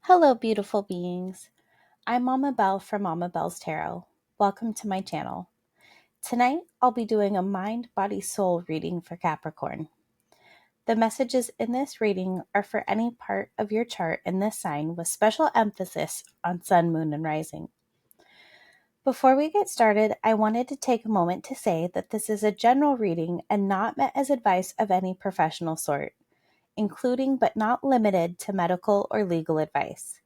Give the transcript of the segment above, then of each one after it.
Hello, beautiful beings. I'm Mama Belle from Mama Belle's Tarot. Welcome to my channel. Tonight, I'll be doing a mind, body, soul reading for Capricorn. The messages in this reading are for any part of your chart in this sign with special emphasis on sun, moon, and rising. Before we get started, I wanted to take a moment to say that this is a general reading and not meant as advice of any professional sort, including but not limited to medical or legal advice.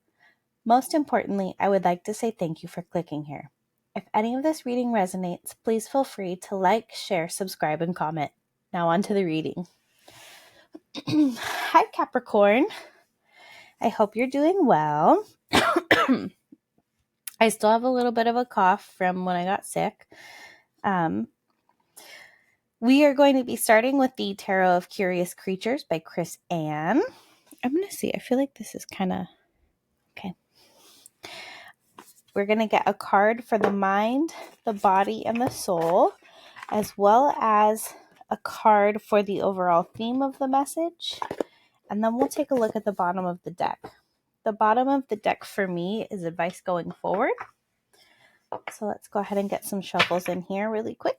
Most importantly, I would like to say thank you for clicking here. If any of this reading resonates, please feel free to like, share, subscribe, and comment. Now on to the reading. Hi, Capricorn. I hope you're doing well. I still have a little bit of a cough from when I got sick. We are going to be starting with the Tarot of Curious Creatures by Chris Ann. I'm going to see. I feel like this is kind of... Okay. We're going to get a card for the mind, the body, and the soul, as well as a card for the overall theme of the message. And then we'll take a look at the bottom of the deck. The bottom of the deck for me is advice going forward. So let's go ahead and get some shuffles in here really quick.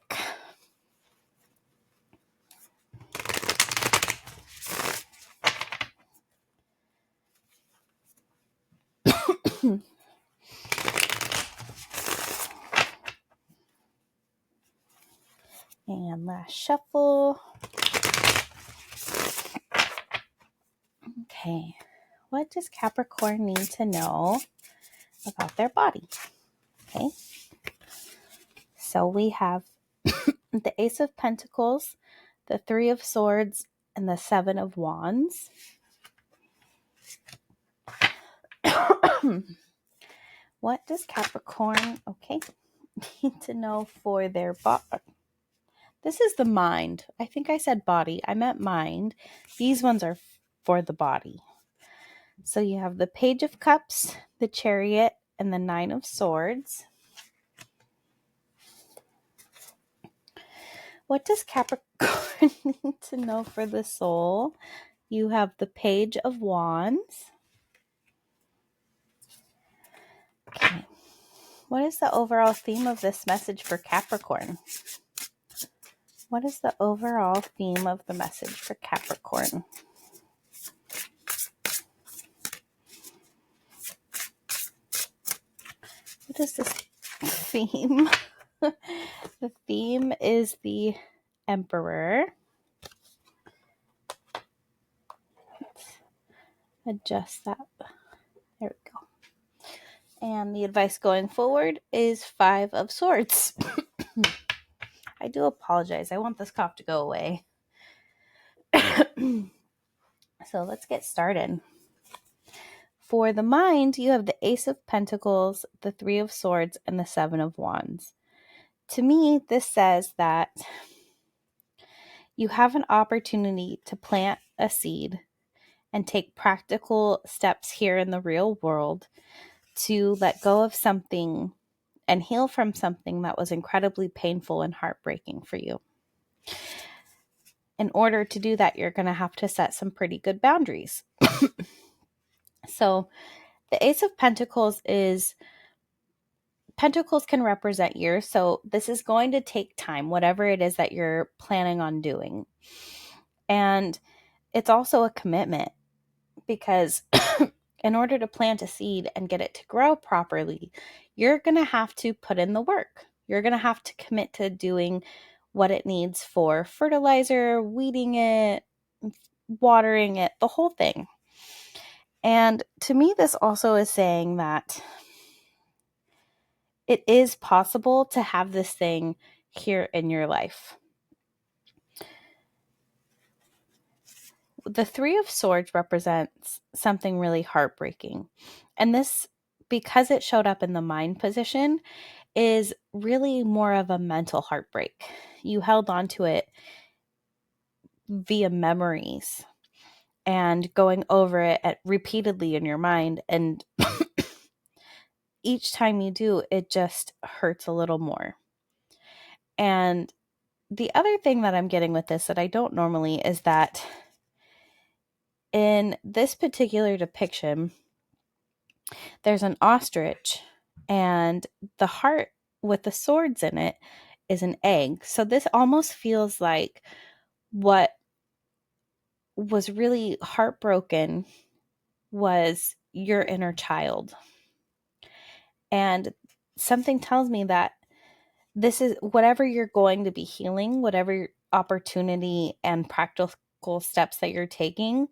And last shuffle. Okay. What does Capricorn need to know about their body? Okay. So we have the Ace of Pentacles, the Three of Swords, and the Seven of Wands. What does Capricorn, need to know for their body? This is the mind. I think I said body. I meant mind. These ones are for the body. So you have the Page of Cups, the Chariot, and the Nine of Swords. What does Capricorn need to know for the soul? You have the Page of Wands. Okay. What is the overall theme of this message for Capricorn? What is the overall theme of the message for Capricorn? What is this theme? The theme is the Emperor. Let's adjust that. There we go. And the advice going forward is Five of Swords. I do apologize. I want this cough to go away. So let's get started. For the mind, you have the Ace of Pentacles, the Three of Swords, and the Seven of Wands. To me, this says that you have an opportunity to plant a seed and take practical steps here in the real world to let go of something and heal from something that was incredibly painful and heartbreaking for you. In order to do that, you're going to have to set some pretty good boundaries. So the Ace of Pentacles Pentacles can represent years, so this is going to take time, whatever it is that you're planning on doing. And it's also a commitment because in order to plant a seed and get it to grow properly, you're going to have to put in the work. You're going to have to commit to doing what it needs for fertilizer, weeding it, watering it, the whole thing. And to me, this also is saying that it is possible to have this thing here in your life. The Three of Swords represents something really heartbreaking. And this, because it showed up in the mind position, is really more of a mental heartbreak. You held on to it via memories and going over it repeatedly in your mind. And each time you do, it just hurts a little more. And the other thing that I'm getting with this that I don't normally is that in this particular depiction, There's an ostrich, and the heart with the swords in it is an egg. So this almost feels like what was really heartbroken was your inner child. And something tells me that this is whatever you're going to be healing, whatever opportunity and practical steps that you're taking,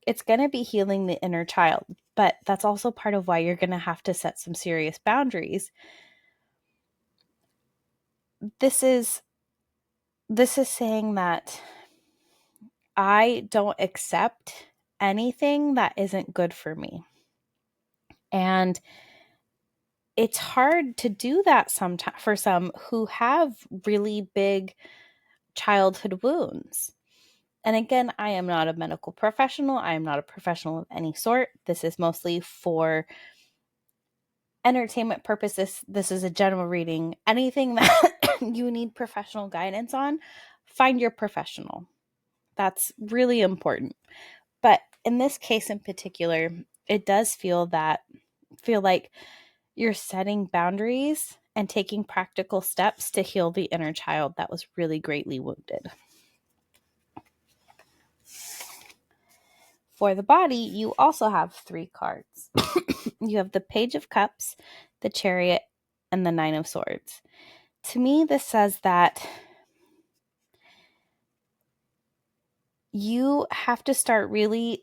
it's going to be healing the inner child. But that's also part of why you're going to have to set some serious boundaries. This is saying that I don't accept anything that isn't good for me. And it's hard to do that sometimes for some who have really big childhood wounds. And again, I am not a medical professional. I am not a professional of any sort. This is mostly for entertainment purposes. This is a general reading. Anything that you need professional guidance on, find your professional. That's really important. But in this case in particular, it does feel like you're setting boundaries and taking practical steps to heal the inner child that was really greatly wounded. For the body, you also have 3 cards. You have the Page of Cups, the Chariot, and the Nine of Swords. To me, this says that you have to start really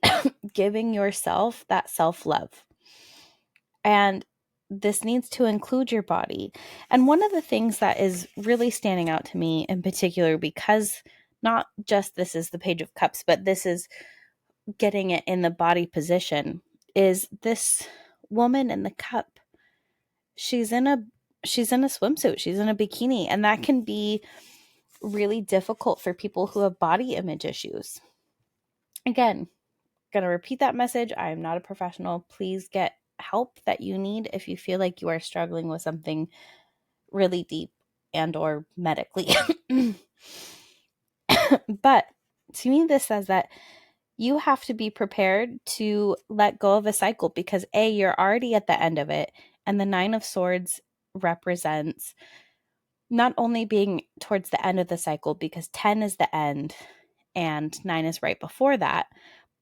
giving yourself that self-love. And this needs to include your body. And one of the things that is really standing out to me in particular, because not just this is the Page of Cups, but this is getting it in the body position, is this woman in the cup. She's in a swimsuit. She's in a bikini. And that can be really difficult for people who have body image issues. Again, going to repeat that message. I am not a professional. Please get help that you need if you feel like you are struggling with something really deep and or medically. But to me, this says that you have to be prepared to let go of a cycle because you're already at the end of it. And the Nine of Swords represents not only being towards the end of the cycle, because 10 is the end and 9 is right before that,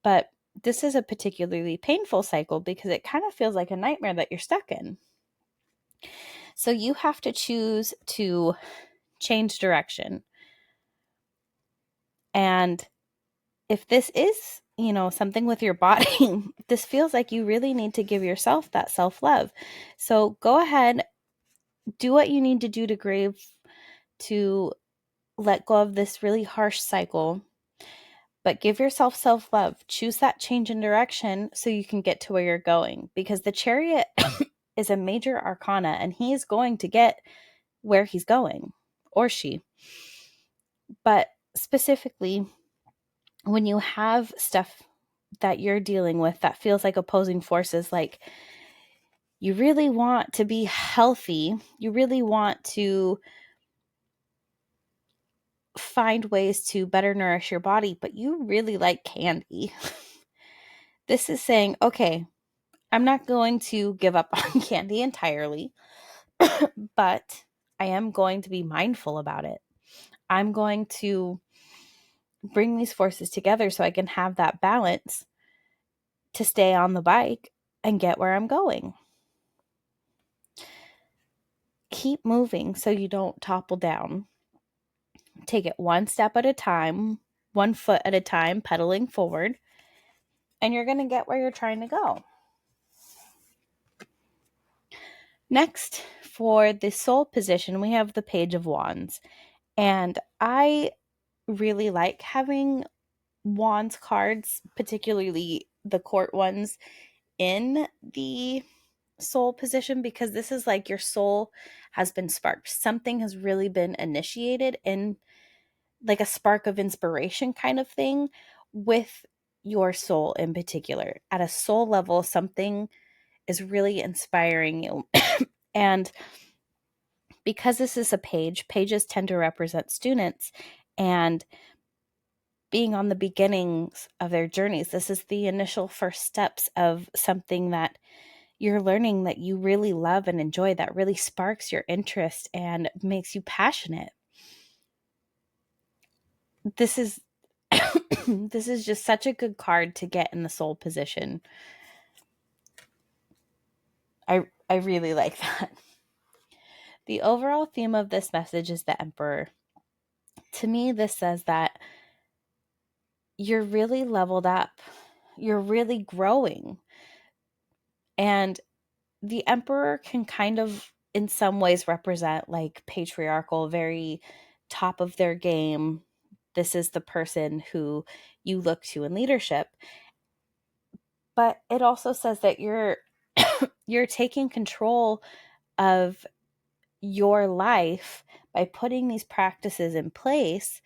but this is a particularly painful cycle because it kind of feels like a nightmare that you're stuck in. So you have to choose to change direction. And if this is, something with your body, this feels like you really need to give yourself that self-love. So go ahead, do what you need to do to grieve, to let go of this really harsh cycle, but give yourself self-love. Choose that change in direction so you can get to where you're going, because the Chariot is a major arcana and he is going to get where he's going, or she. But specifically, when you have stuff that you're dealing with that feels like opposing forces, like you really want to be healthy, you really want to find ways to better nourish your body, but you really like candy. This is saying, okay, I'm not going to give up on candy entirely, but I am going to be mindful about it. I'm going to bring these forces together so I can have that balance to stay on the bike and get where I'm going. Keep moving so you don't topple down. Take it one step at a time, 1 foot at a time, pedaling forward, and you're going to get where you're trying to go. Next, for the soul position, we have the Page of Wands. And I really like having Wands cards, particularly the court ones, in the soul position, because this is like your soul has been sparked. Something has really been initiated in like a spark of inspiration kind of thing with your soul in particular. At a soul level, something is really inspiring you. And because this is a page, pages tend to represent students and being on the beginnings of their journeys. This is the initial first steps of something that you're learning that you really love and enjoy, that really sparks your interest and makes you passionate. This is this is just such a good card to get in the soul position. I really like that. The overall theme of this message is the Emperor. To me, this says that you're really leveled up. You're really growing. And the Emperor can kind of, in some ways, represent like patriarchal, very top of their game. This is the person who you look to in leadership. But it also says that you're you're taking control of your life by putting these practices in place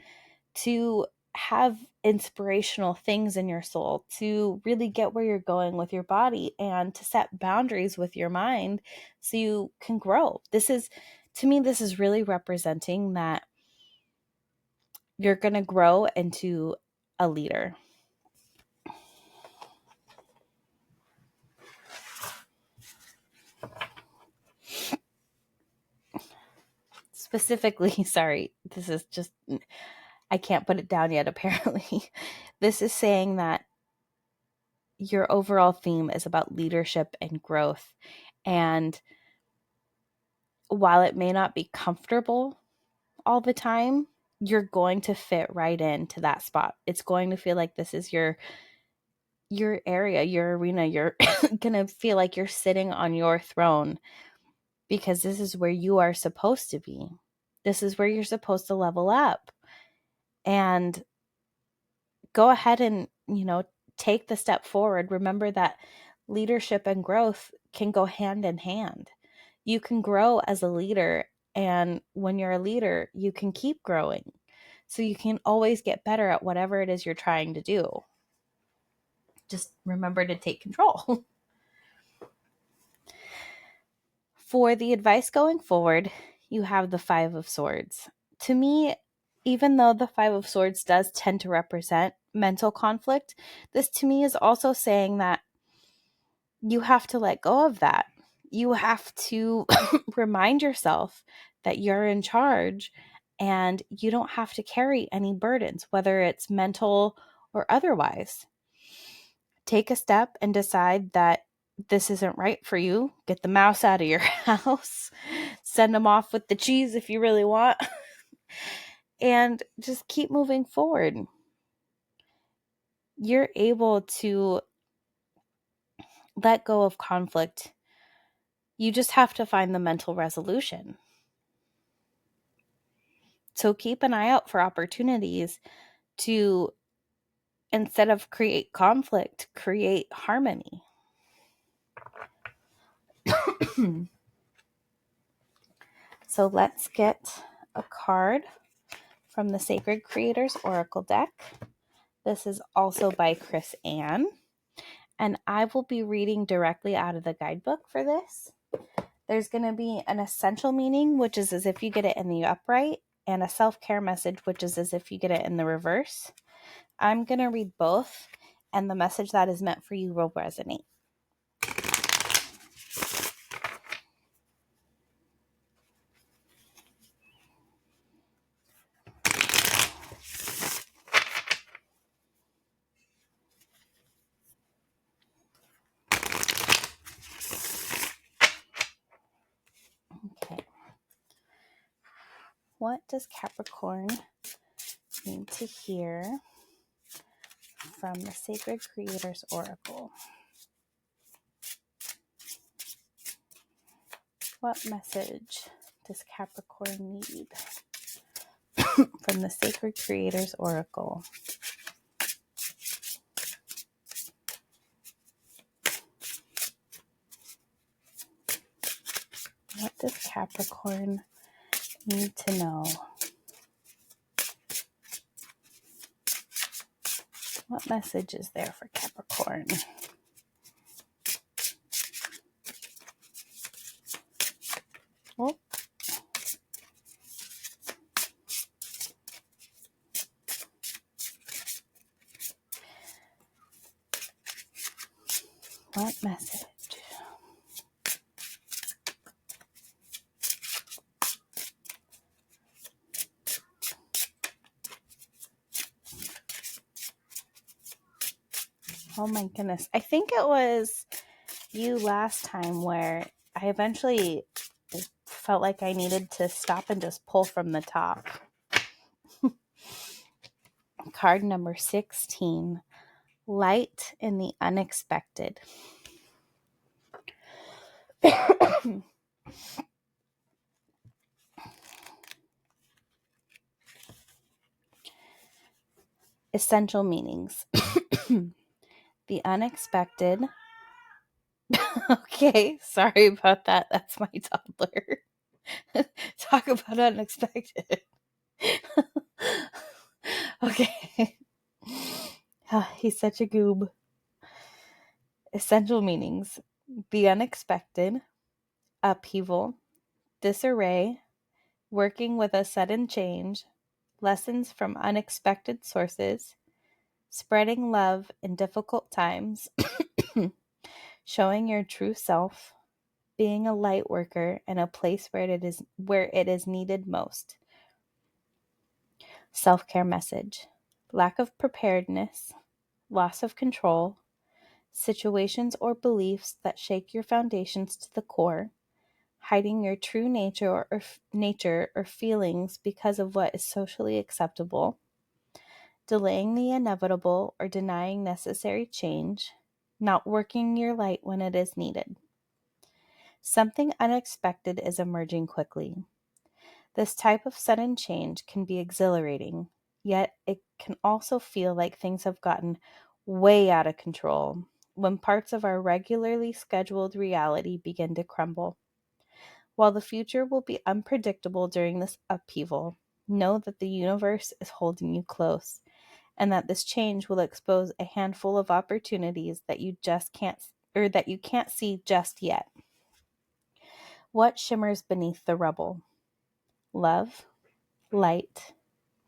to have inspirational things in your soul, to really get where you're going with your body, and to set boundaries with your mind so you can grow. This is, to me, this is really representing that you're going to grow into a leader. Specifically, sorry, this is just, I can't put it down yet, apparently. This is saying that your overall theme is about leadership and growth. And while it may not be comfortable all the time, you're going to fit right into that spot. It's going to feel like this is your area, your arena. You're going to feel like you're sitting on your throne because this is where you are supposed to be. This is where you're supposed to level up. And go ahead and, take the step forward. Remember that leadership and growth can go hand in hand. You can grow as a leader, and when you're a leader, you can keep growing. So you can always get better at whatever it is you're trying to do. Just remember to take control. For the advice going forward, you have the Five of Swords. To me, even though the Five of Swords does tend to represent mental conflict, this to me is also saying that you have to let go of that. You have to remind yourself that you're in charge and you don't have to carry any burdens, whether it's mental or otherwise. Take a step and decide that this isn't right for you. Get the mouse out of your house. Send them off with the cheese if you really want. And just keep moving forward. You're able to let go of conflict. You just have to find the mental resolution. So keep an eye out for opportunities to, instead of create conflict, create harmony. So let's get a card from the Sacred Creators Oracle deck. This is also by Chris Ann, and I will be reading directly out of the guidebook for this. There's going to be an essential meaning, which is as if you get it in the upright, and a self-care message, which is as if you get it in the reverse. I'm going to read both, and the message that is meant for you will resonate. Okay. What does Capricorn need to hear from the Sacred Creators Oracle? What message does Capricorn need from the Sacred Creators Oracle? What does Capricorn need to know? What message is there for Capricorn? Oh. What message? Oh my goodness. I think it was you last time where I eventually felt like I needed to stop and just pull from the top. Card number 16, light in the unexpected. Essential meanings. The unexpected. Okay, sorry about that. That's my toddler. Talk about unexpected. Okay. He's such a goob. Essential meanings. The unexpected, upheaval, disarray, working with a sudden change, lessons from unexpected sources, spreading love in difficult times, showing your true self, being a light worker in a place where it is needed most. Self-care message. Lack of preparedness, loss of control, situations or beliefs that shake your foundations to the core, hiding your true nature or feelings because of what is socially acceptable, delaying the inevitable or denying necessary change, not working your light when it is needed. Something unexpected is emerging quickly. This type of sudden change can be exhilarating, yet it can also feel like things have gotten way out of control when parts of our regularly scheduled reality begin to crumble. While the future will be unpredictable during this upheaval, know that the universe is holding you close, and that this change will expose a handful of opportunities that you can't see just yet. What shimmers beneath the rubble? Love, light,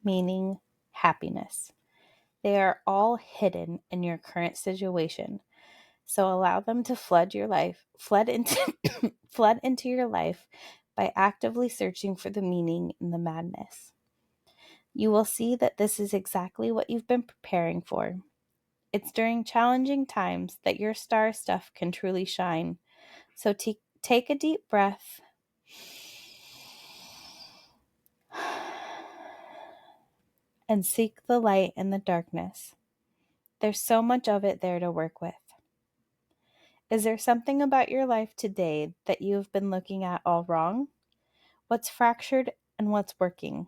meaning, happiness. They are all hidden in your current situation. So allow them to flood into flood into your life by actively searching for the meaning in the madness. You will see that this is exactly what you've been preparing for. It's during challenging times that your star stuff can truly shine. So take a deep breath and seek the light in the darkness. There's so much of it there to work with. Is there something about your life today that you have been looking at all wrong? What's fractured and what's working?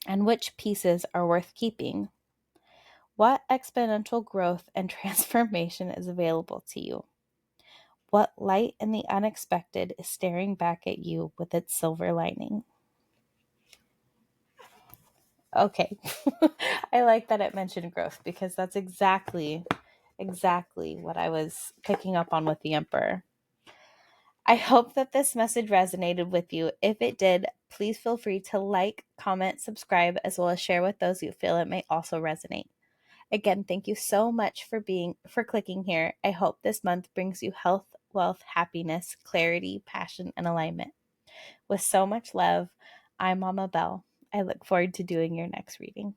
And which pieces are worth keeping? What exponential growth and transformation is available to you? What light in the unexpected is staring back at you with its silver lining? Okay. I like that it mentioned growth because that's exactly what I was picking up on with the Emperor. I hope that this message resonated with you. If it did, please feel free to like, comment, subscribe, as well as share with those you feel it may also resonate. Again, thank you so much for clicking here. I hope this month brings you health, wealth, happiness, clarity, passion, and alignment. With so much love, I'm Mama Belle. I look forward to doing your next reading.